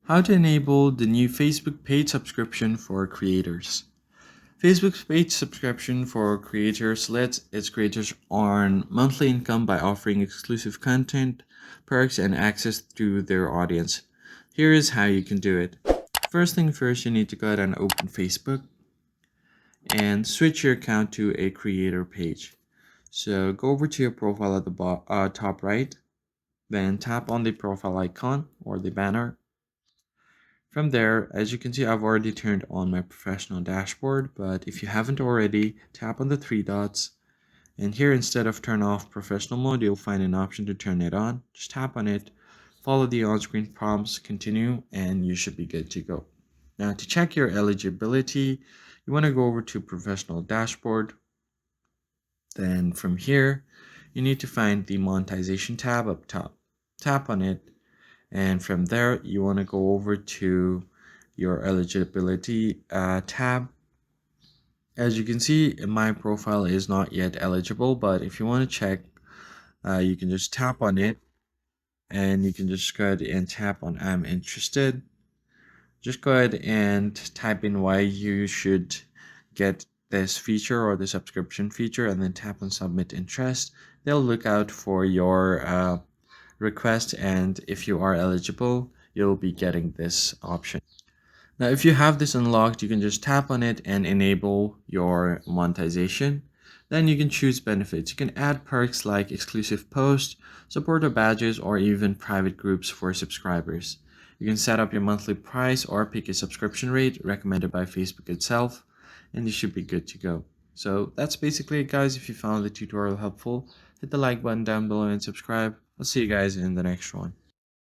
How to enable the new Facebook paid subscription for creators. Facebook's paid subscription for creators lets its creators earn monthly income by offering exclusive content, perks, and access to their audience. Here is how you can do it. First thing first, you need to go ahead and open Facebook and switch your account to a creator page. So go over to your profile at the top right, then tap on the profile icon or the banner. From there, as you can see, I've already turned on my professional dashboard, but if you haven't already, tap on the three dots. And here, instead of turn off professional mode, you'll find an option to turn it on. Just tap on it, follow the on-screen prompts, continue, and you should be good to go. Now, to check your eligibility, you want to go over to professional dashboard. Then from here, you need to find the monetization tab up top. Tap on it, and from there you want to go over to your eligibility tab. As you can see, my profile is not yet eligible, but if you want to check, you can just tap on it, and you can just go ahead and tap on I'm interested. Just go ahead and type in why you should get this feature or the subscription feature, and then tap on submit interest. They'll look out for your request, and if you are eligible, you'll be getting this option. Now, if you have this unlocked, you can just tap on it and enable your monetization. Then you can choose benefits. You can add perks like exclusive posts, supporter badges, or even private groups for subscribers. You can set up your monthly price or pick a subscription rate recommended by Facebook itself, and you should be good to go. So that's basically it, guys. If you found the tutorial helpful, hit the like button down below and subscribe. I'll see you guys in the next one.